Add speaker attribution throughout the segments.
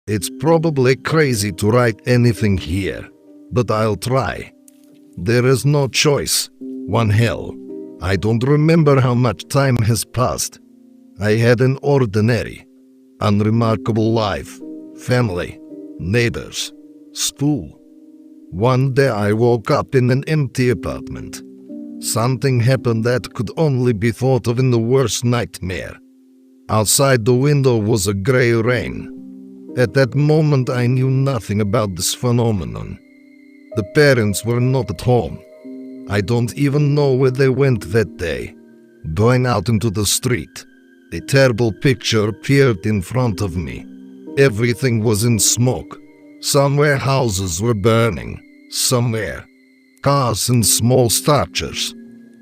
Speaker 1: It's probably crazy to write anything here, but I'll try. There is no choice. One hell. I don't remember how much time has passed. I had an ordinary, unremarkable life, family, neighbors, school. One day I woke up in an empty apartment. Something happened that could only be thought of in the worst nightmare. Outside the window was a grey rain. At that moment I knew nothing about this phenomenon. The parents were not at home. I don't even know where they went that day. Going out into the street, a terrible picture appeared in front of me. Everything was in smoke. Somewhere houses were burning. Somewhere cars and small structures.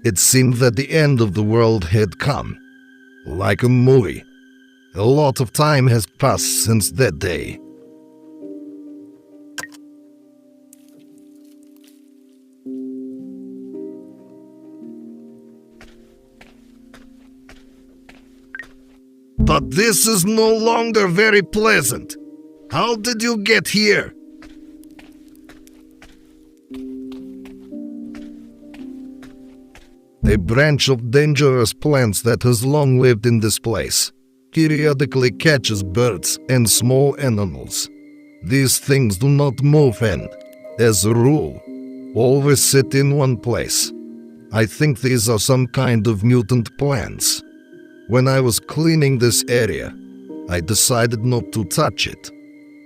Speaker 1: It seemed that the end of the world had come. Like a movie. A lot of time has passed since that day. But this is no longer very pleasant. How did you get here? A branch of dangerous plants that has long lived in this place. Periodically catches birds and small animals. These things do not move and, as a rule, always sit in one place. I think these are some kind of mutant plants. When I was cleaning this area, I decided not to touch it.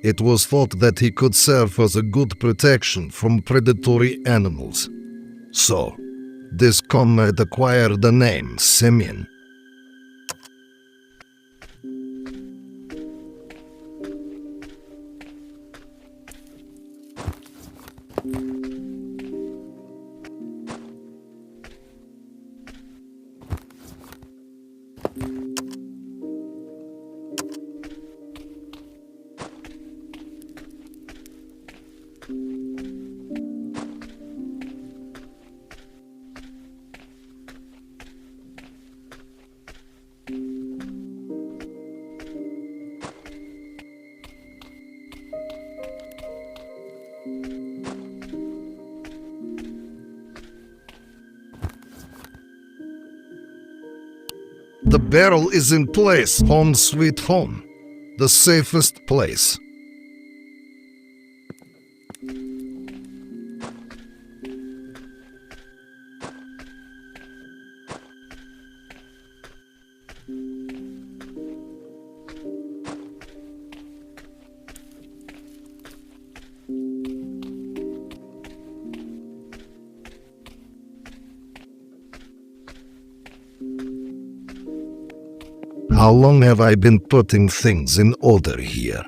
Speaker 1: It was thought that he could serve as a good protection from predatory animals. So, this comrade acquired the name Simeon. The barrel is in place, home sweet home, the safest place. How long have I been putting things in order here?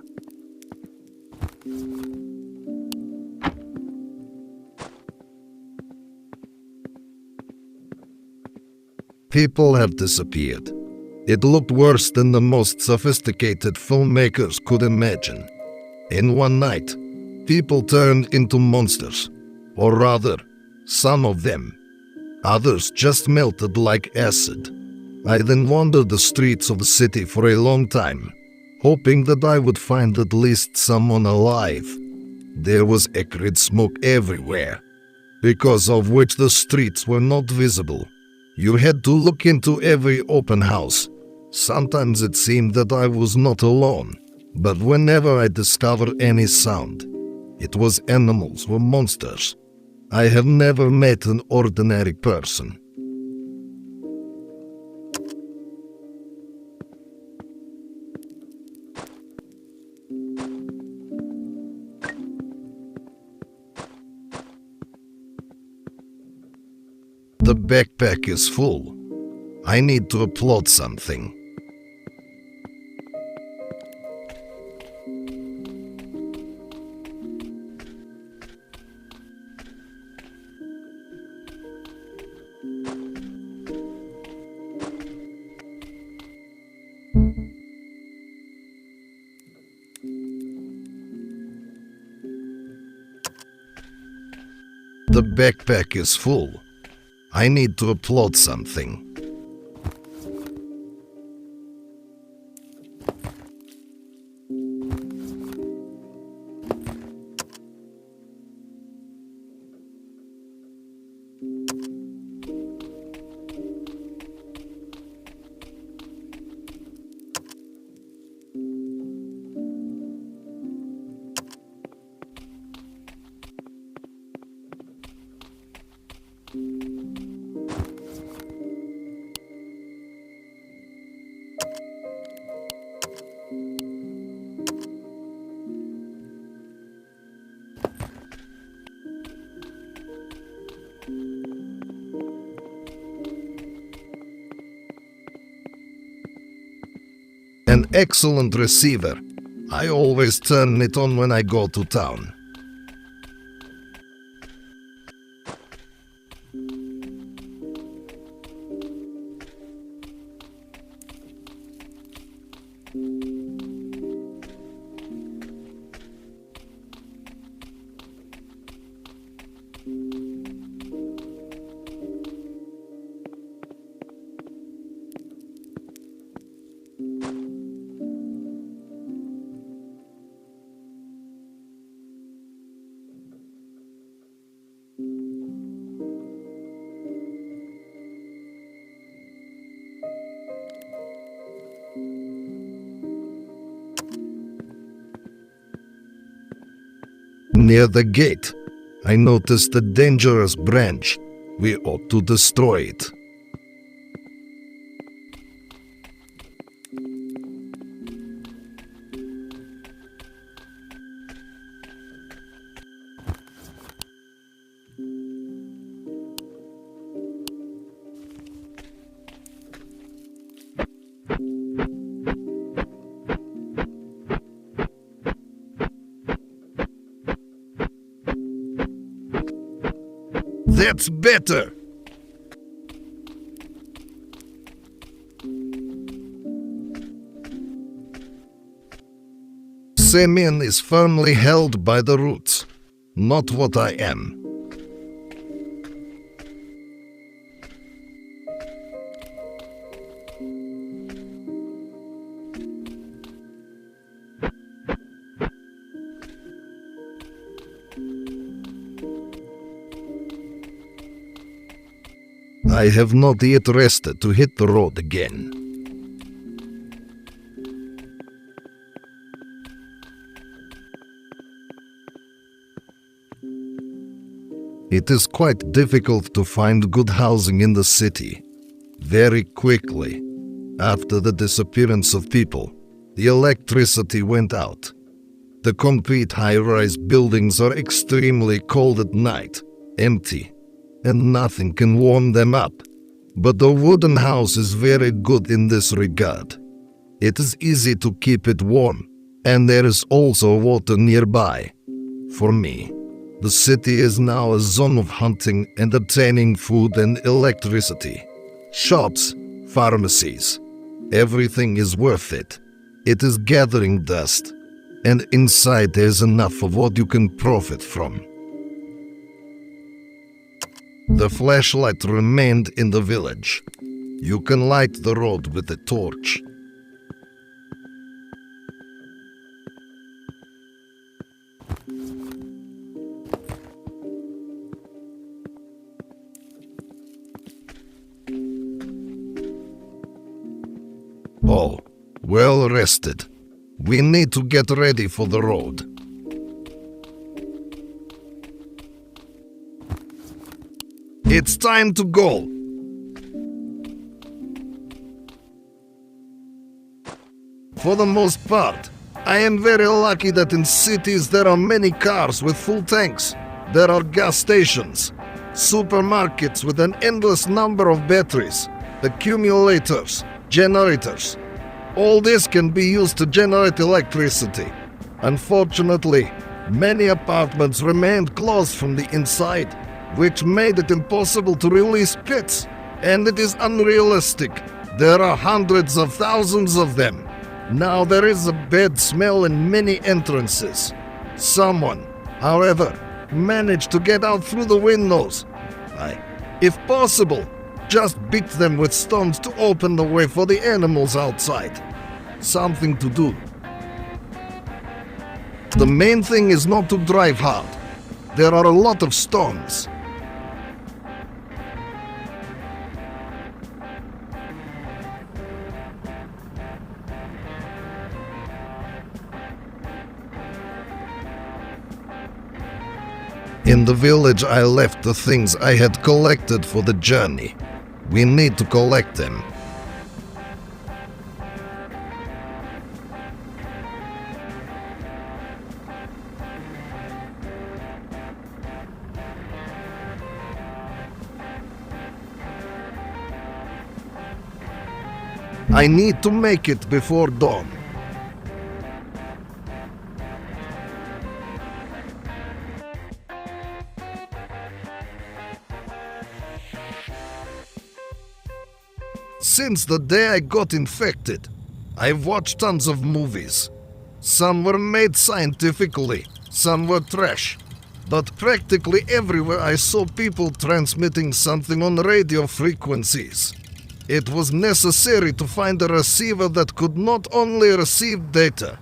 Speaker 1: People have disappeared. It looked worse than the most sophisticated filmmakers could imagine. In one night, people turned into monsters. Or rather, some of them. Others just melted like acid. I then wandered the streets of the city for a long time, hoping that I would find at least someone alive. There was acrid smoke everywhere, because of which the streets were not visible. You had to look into every open house. Sometimes it seemed that I was not alone, but whenever I discovered any sound, it was animals or monsters. I have never met an ordinary person. The backpack is full. I need to upload something. The backpack is full. I need to upload something. An excellent receiver. I always turn it on when I go to town. Near the gate, I noticed a dangerous branch. We ought to destroy it. That's better! Semyon is firmly held by the roots, not what I am. I have not yet rested to hit the road again. It is quite difficult to find good housing in the city. Very quickly, after the disappearance of people, the electricity went out. The concrete high-rise buildings are extremely cold at night, empty, and nothing can warm them up. But the wooden house is very good in this regard. It is easy to keep it warm, and there is also water nearby. For me, the city is now a zone of hunting, entertaining, food and electricity. Shops, pharmacies, everything is worth it. It is gathering dust, and inside there's enough of what you can profit from. The flashlight remained in the village. You can light the road with a torch. All well rested. We need to get ready for the road. It's time to go. For the most part, I am very lucky that in cities there are many cars with full tanks. There are gas stations, supermarkets with an endless number of batteries, accumulators, generators. All this can be used to generate electricity. Unfortunately, many apartments remained closed from the inside, which made it impossible to release pits, and it is unrealistic. There are hundreds of thousands of them. Now there is a bad smell in many entrances. Someone, however, managed to get out through the windows. If possible, just beat them with stones to open the way for the animals outside. Something to do. The main thing is not to drive hard. There are a lot of stones. In the village, I left the things I had collected for the journey. We need to collect them. I need to make it before dawn. Since the day I got infected, I've watched tons of movies. Some were made scientifically, some were trash. But practically everywhere I saw people transmitting something on radio frequencies. It was necessary to find a receiver that could not only receive data,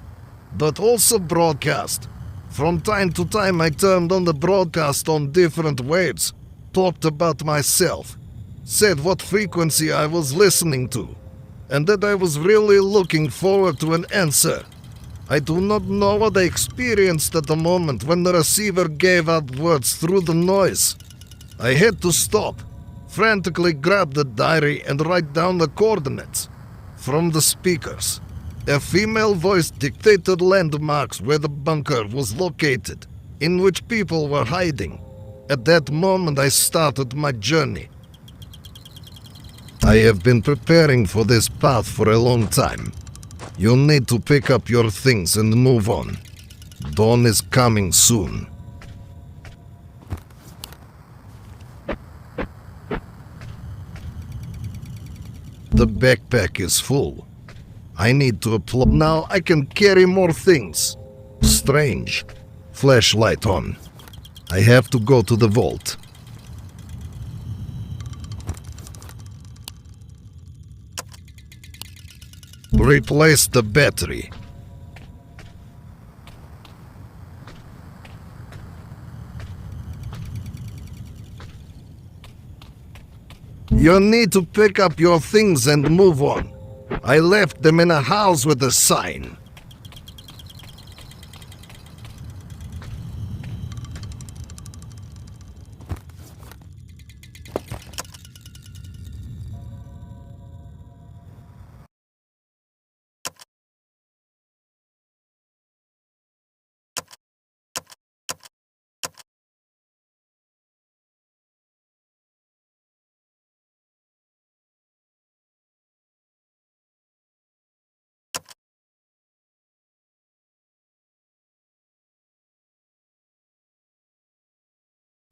Speaker 1: but also broadcast. From time to time I turned on the broadcast on different waves, talked about myself, said what frequency I was listening to, and that I was really looking forward to an answer. I do not know what I experienced at the moment when the receiver gave out words through the noise. I had to stop, frantically grab the diary and write down the coordinates. From the speakers, a female voice dictated landmarks where the bunker was located, in which people were hiding. At that moment I started my journey. I have been preparing for this path for a long time. You'll need to pick up your things and move on. Dawn is coming soon. The backpack is full. I need to apply. Now I can carry more things. Strange. Flashlight on. I have to go to the vault. Replace the battery. You need to pick up your things and move on. I left them in a house with a sign.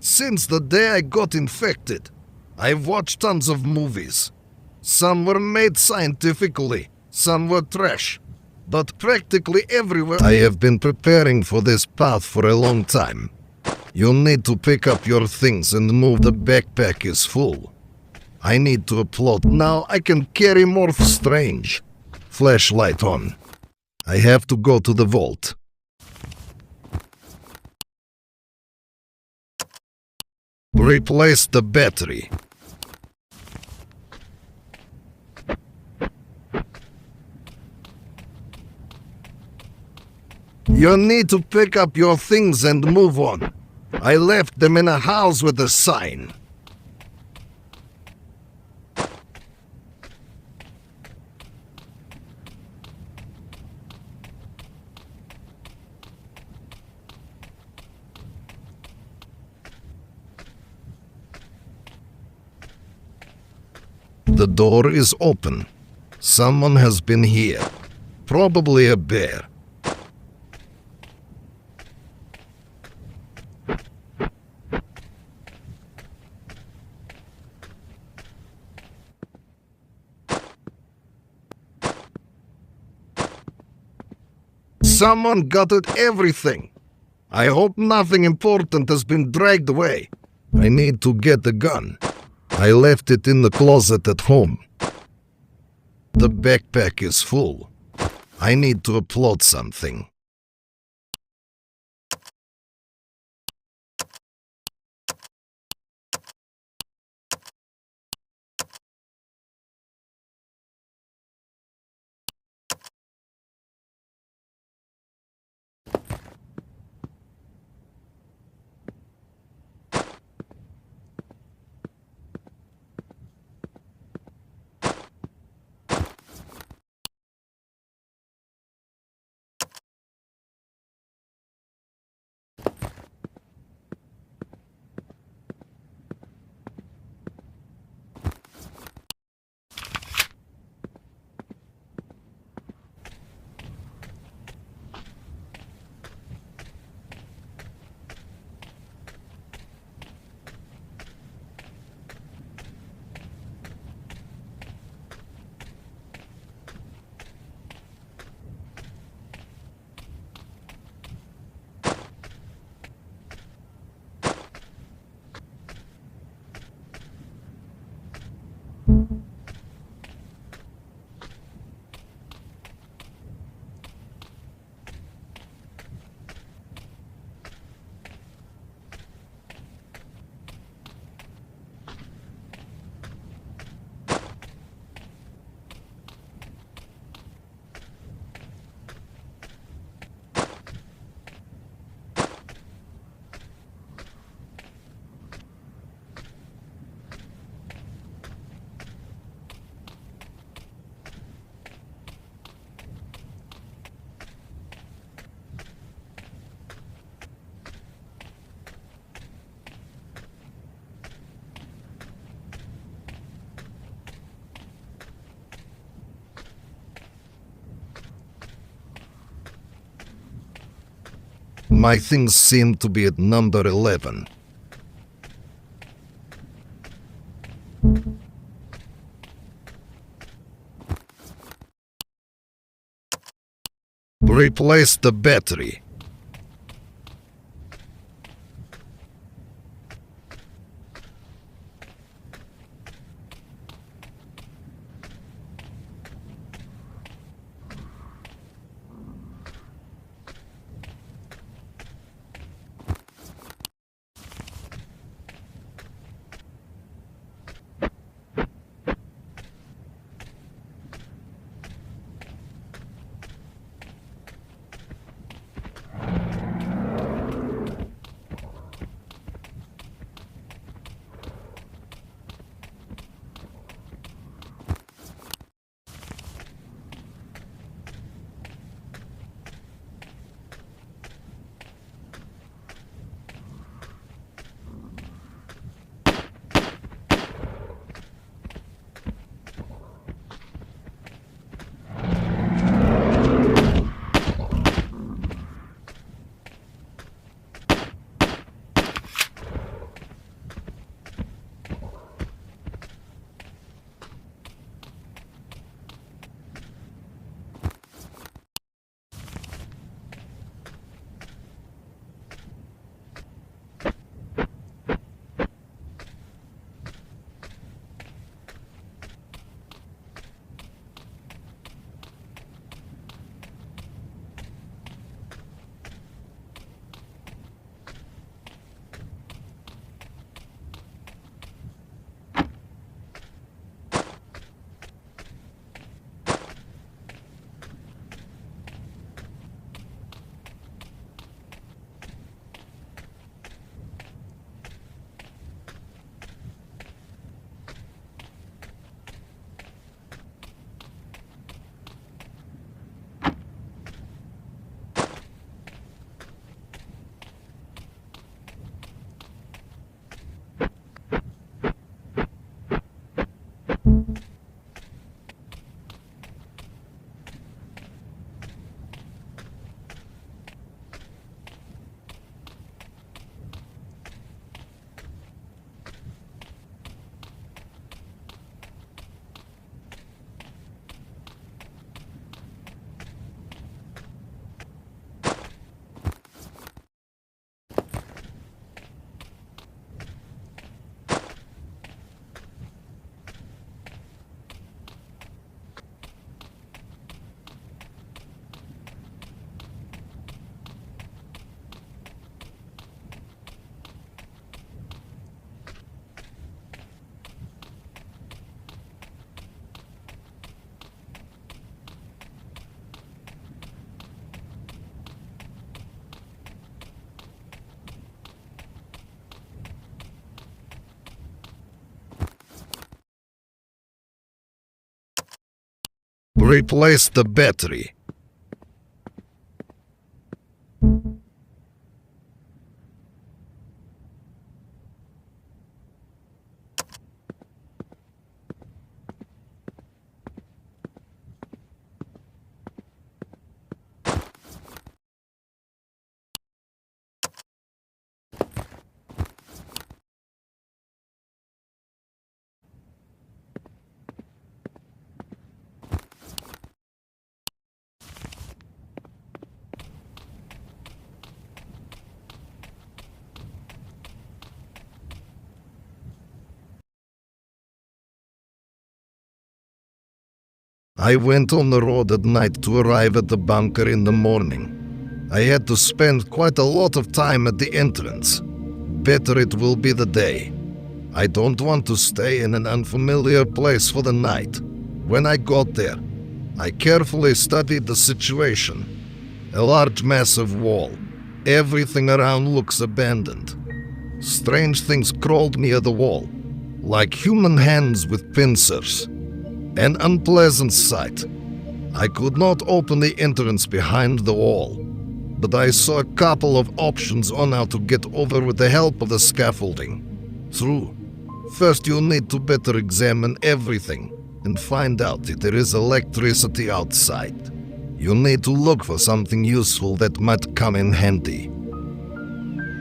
Speaker 1: Since the day I got infected, I've watched tons of movies. Some were made scientifically, some were trash. But practically everywhere I have been preparing for this path for a long time. You'll need to pick up your things and move. The backpack is full. I need to upload. Now I can carry more. Strange. Flashlight on. I have to go to the vault. Replace the battery. You need to pick up your things and move on. I left them in a house with a sign. The door is open. Someone has been here. Probably a bear. Someone gutted everything. I hope nothing important has been dragged away. I need to get the gun. I left it in the closet at home. The backpack is full. I need to upload something. My things seem to be at number 11. Replace the battery. Replace the battery. I went on the road at night to arrive at the bunker in the morning. I had to spend quite a lot of time at the entrance. Better it will be the day. I don't want to stay in an unfamiliar place for the night. When I got there, I carefully studied the situation. A large massive wall. Everything around looks abandoned. Strange things crawled near the wall, like human hands with pincers. An unpleasant sight. I could not open the entrance behind the wall, but I saw a couple of options on how to get over with the help of the scaffolding. True. First you'll need to better examine everything and find out if there is electricity outside. You'll need to look for something useful that might come in handy.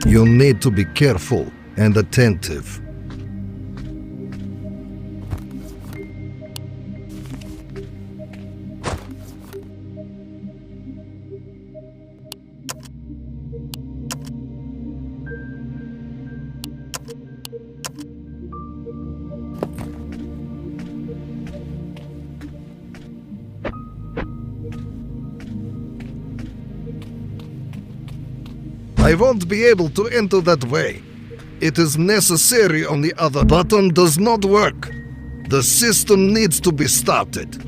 Speaker 1: You need to be careful and attentive. I won't be able to enter that way. It is necessary on the other button does not work. The system needs to be started.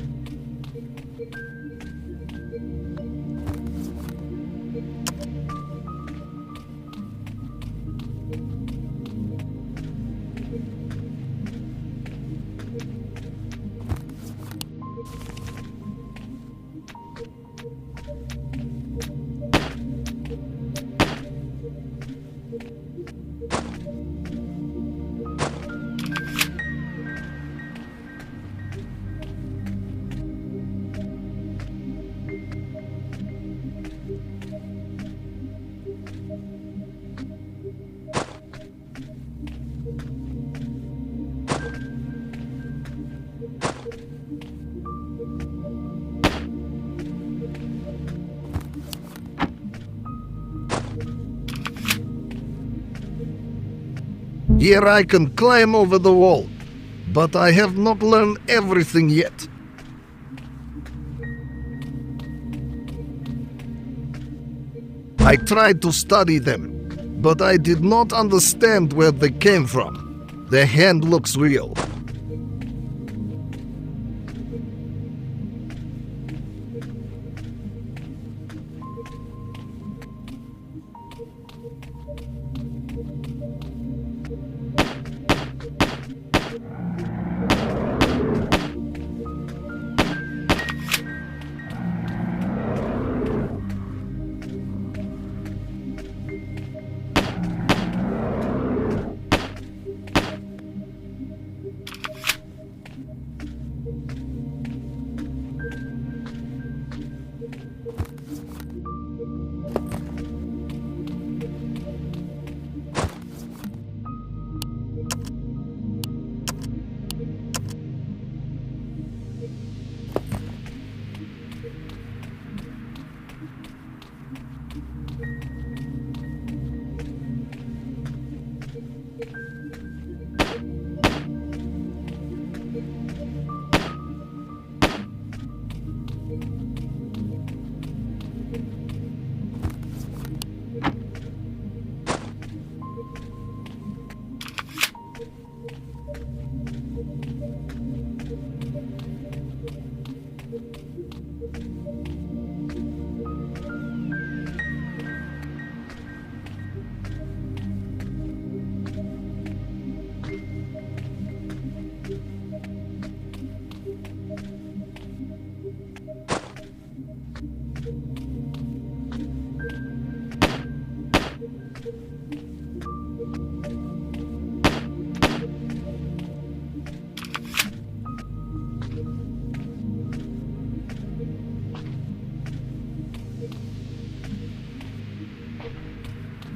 Speaker 1: Here I can climb over the wall, but I have not learned everything yet. I tried to study them, but I did not understand where they came from. The hand looks real.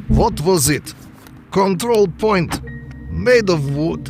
Speaker 1: What was it? Control point, made of wood.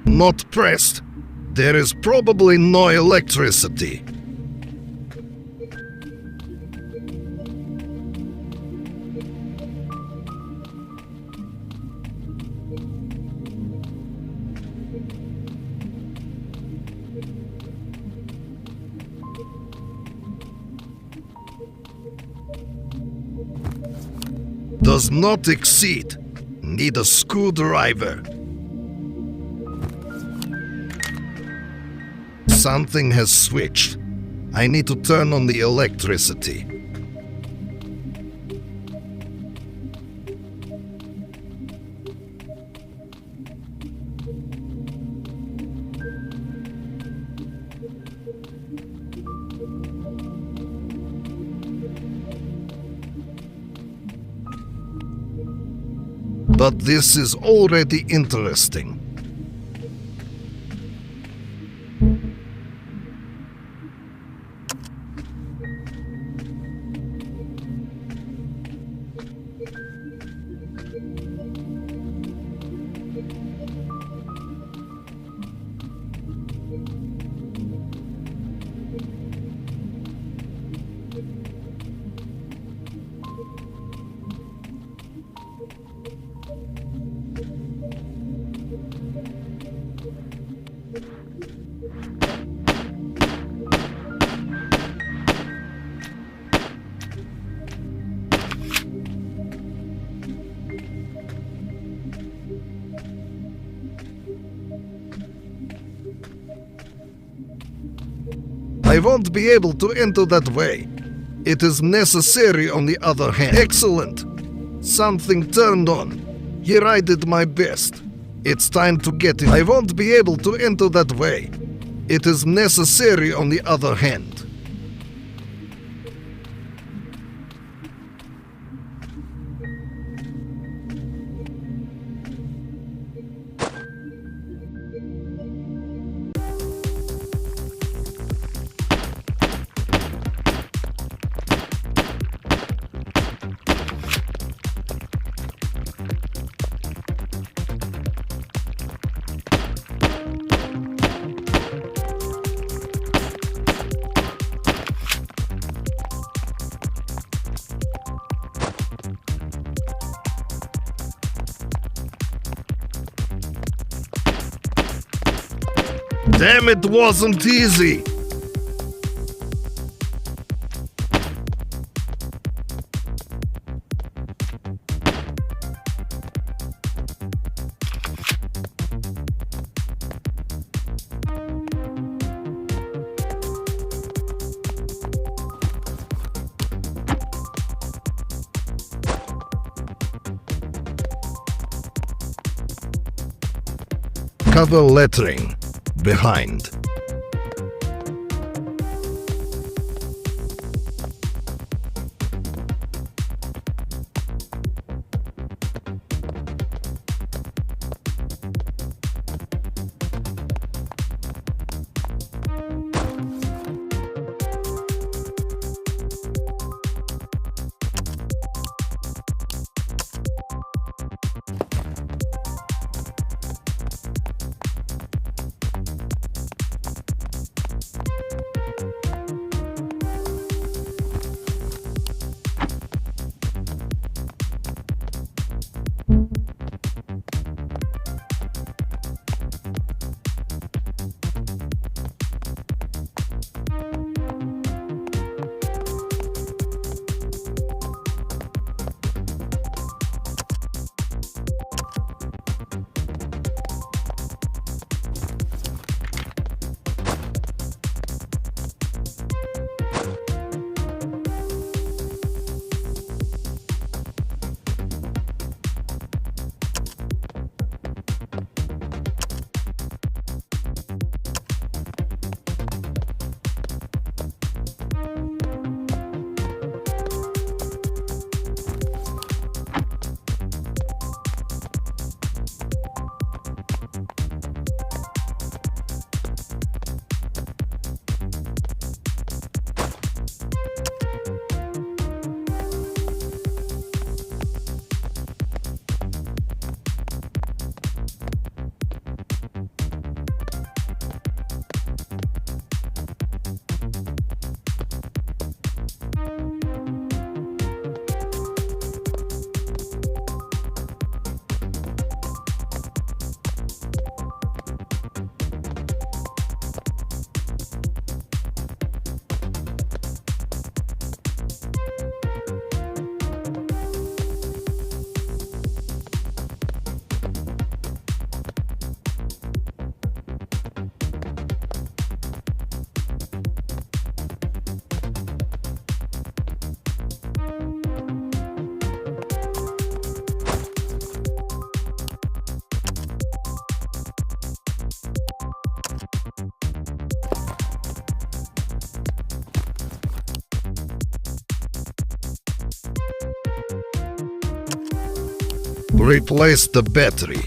Speaker 1: Not pressed. There is probably no electricity. Does not exceed. Need a screwdriver. Something has switched. I need to turn on the electricity. But this is already interesting. I won't be able to enter that way. It is necessary on the other hand. Excellent! Something turned on. Here I did my best. It's time to get it. I won't be able to enter that way. It is necessary on the other hand. Damn, it wasn't easy! Cover lettering. Behind. Replace the battery.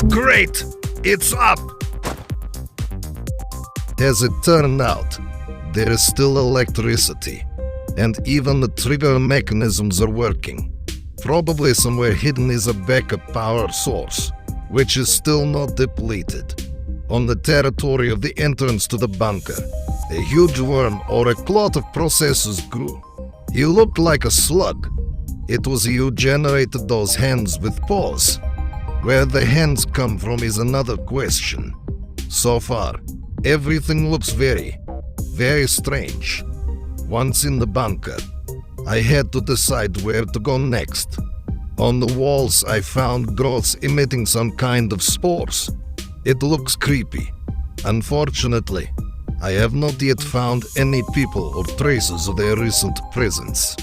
Speaker 1: Great! It's up! As it turned out, there is still electricity, and even the trigger mechanisms are working. Probably somewhere hidden is a backup power source, which is still not depleted. On the territory of the entrance to the bunker, a huge worm or a clot of processors grew. He looked like a slug. It was he who generated those hands with paws. Where the hands come from is another question. So far, everything looks very, very strange. Once in the bunker, I had to decide where to go next. On the walls, I found growths emitting some kind of spores. It looks creepy. Unfortunately, I have not yet found any people or traces of their recent presence.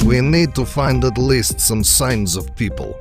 Speaker 1: We need to find at least some signs of people.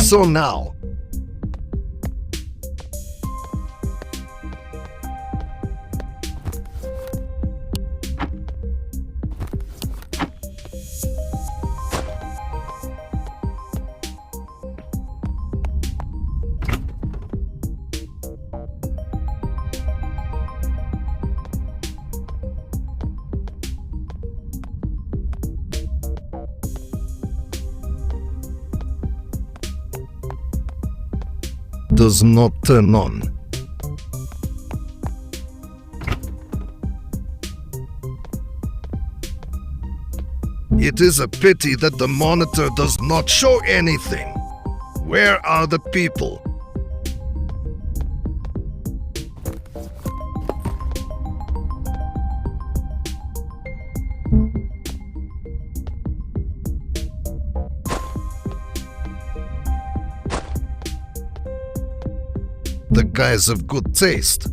Speaker 1: So now, does not turn on. It is a pity that the monitor does not show anything. Where are the people? The guys have good taste.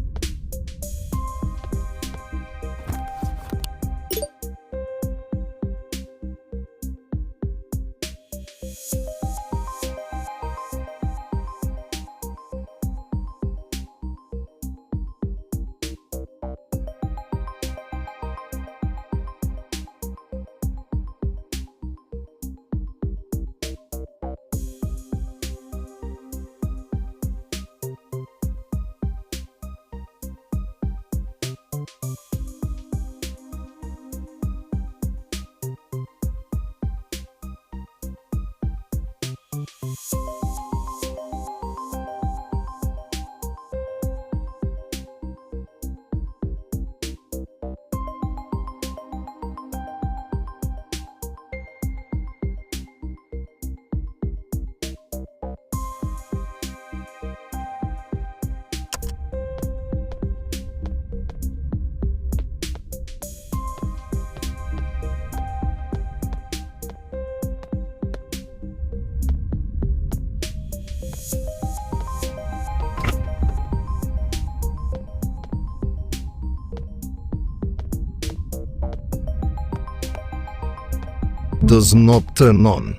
Speaker 1: Does not turn on.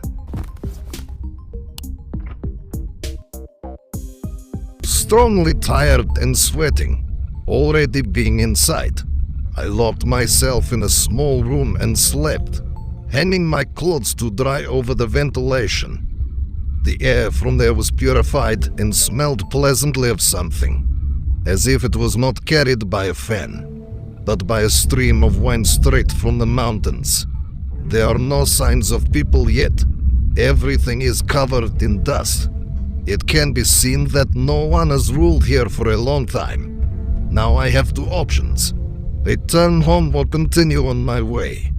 Speaker 1: Strongly tired and sweating, already being inside, I locked myself in a small room and slept, hanging my clothes to dry over the ventilation. The air from there was purified and smelled pleasantly of something, as if it was not carried by a fan, but by a stream of wine straight from the mountains. There are no signs of people yet. Everything is covered in dust. It can be seen that no one has ruled here for a long time. Now I have two options. Return home or continue on my way.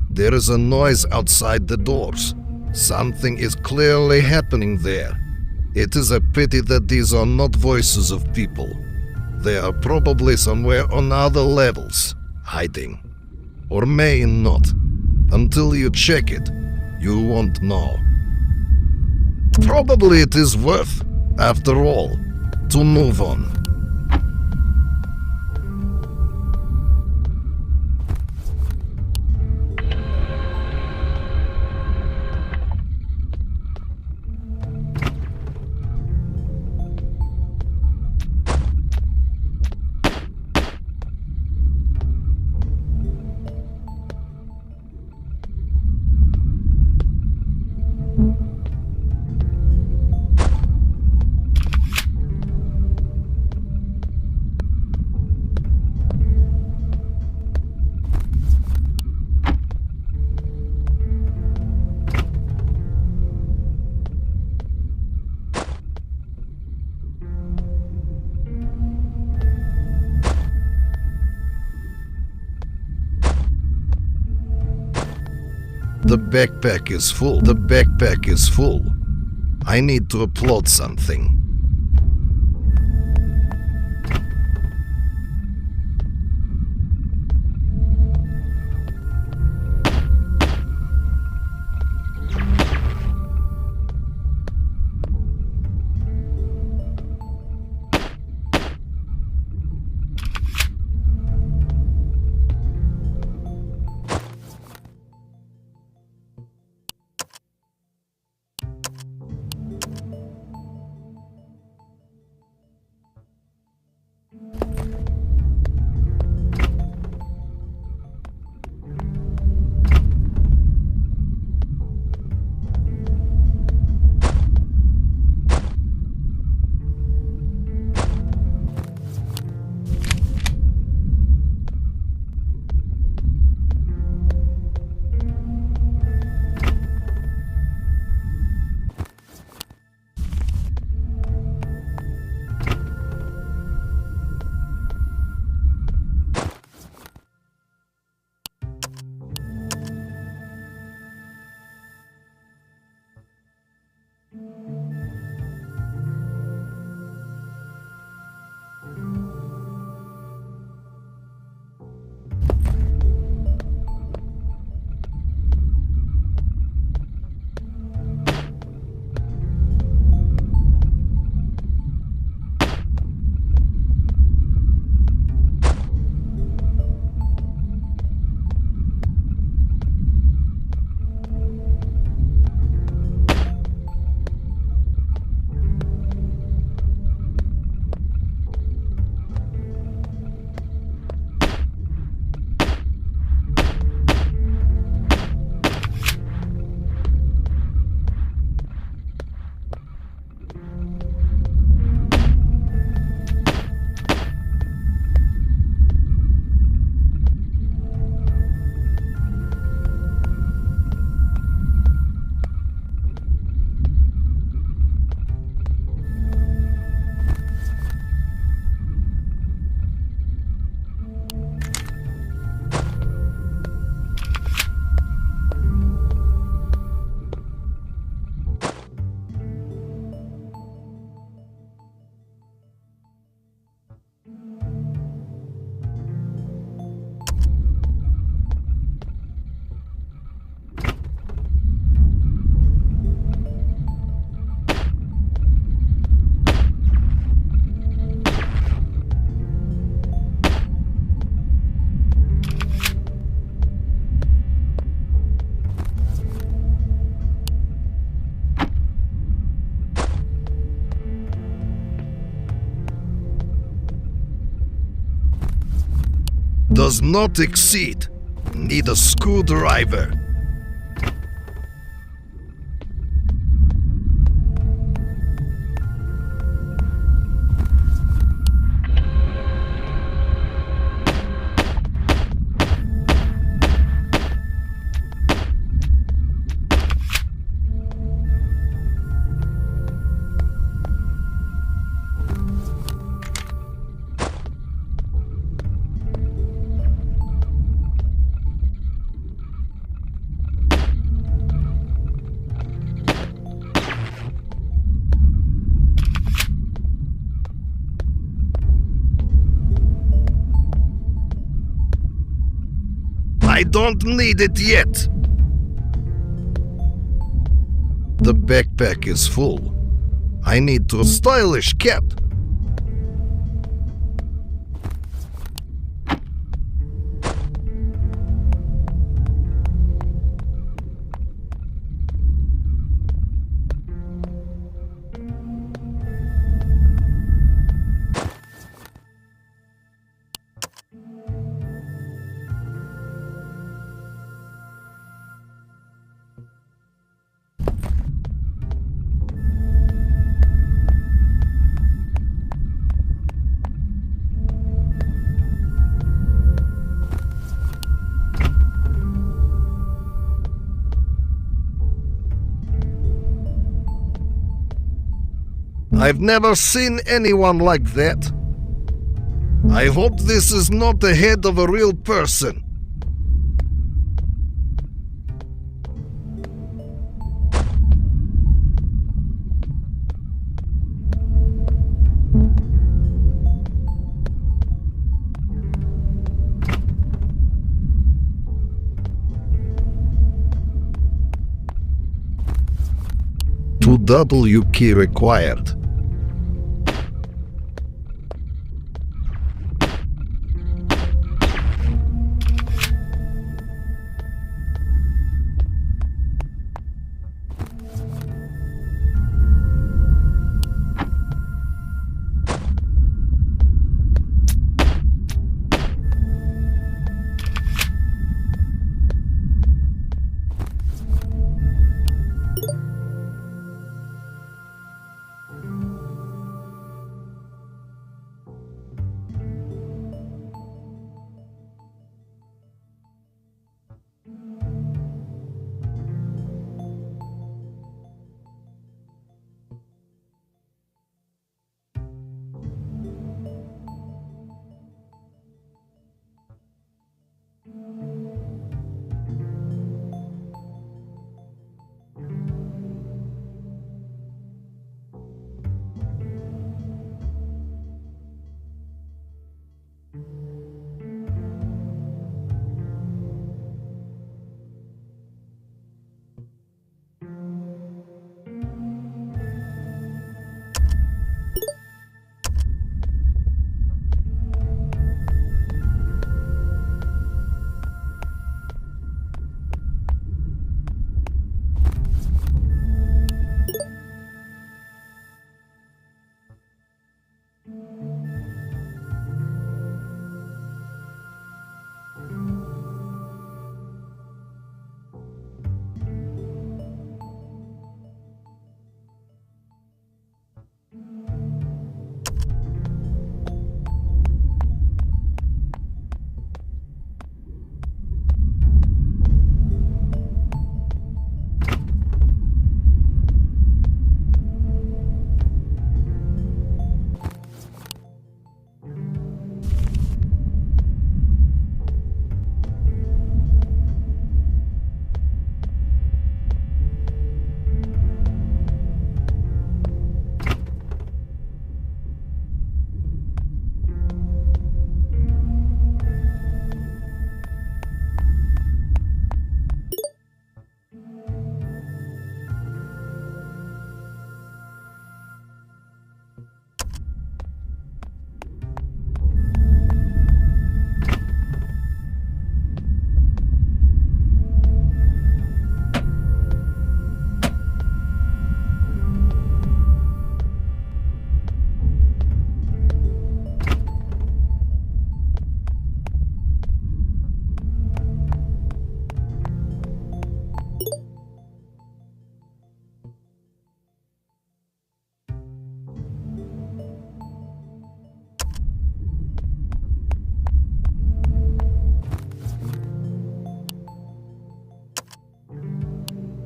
Speaker 1: There is a noise outside the doors. Something is clearly happening there. It is a pity that these are not voices of people. They are probably somewhere on other levels, hiding. Or may not. Until you check it, you won't know. Probably it is worth, after all, to move on. The backpack is full. The backpack is full. I need to upload something. Does not exceed. Need a screwdriver. I don't need it yet. The backpack is full. I need a stylish cap. I've never seen anyone like that. I hope this is not the head of a real person. W key required.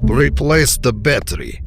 Speaker 1: Replace the battery.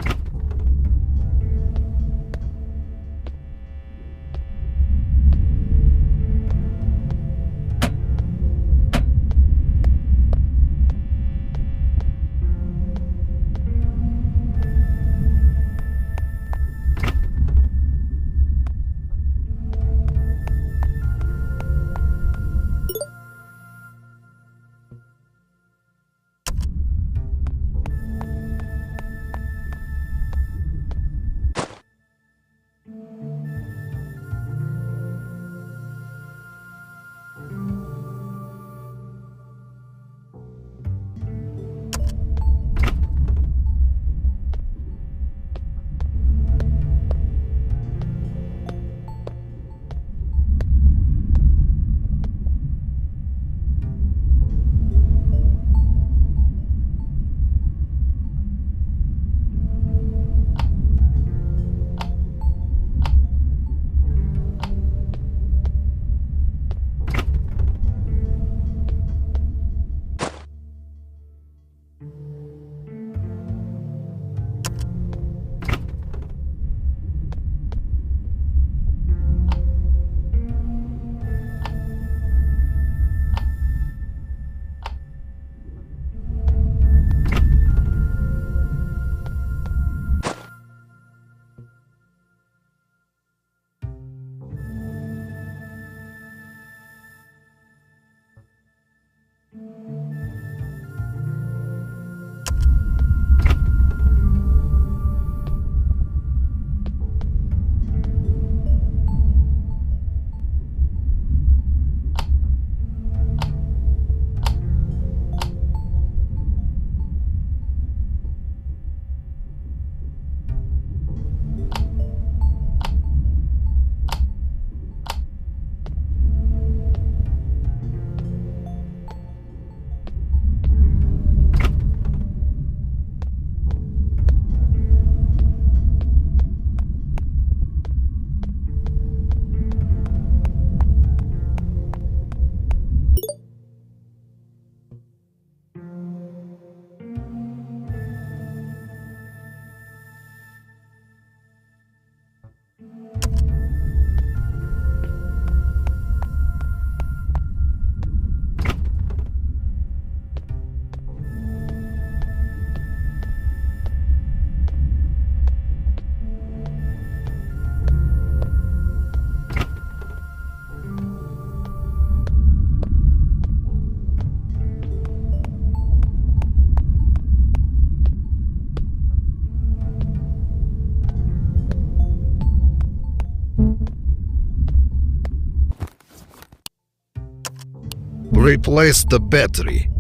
Speaker 1: Replace the battery.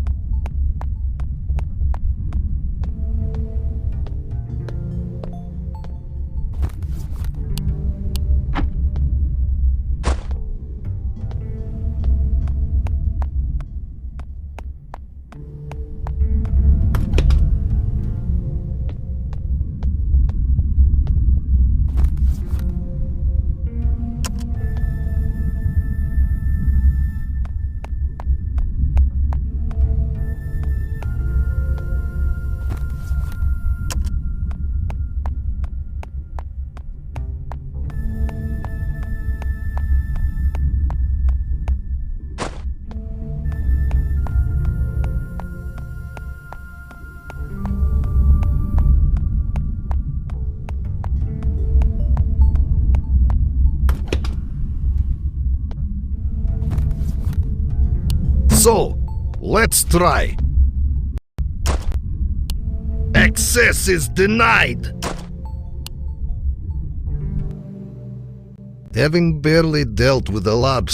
Speaker 1: So, let's try. Access is denied. Having barely dealt with a large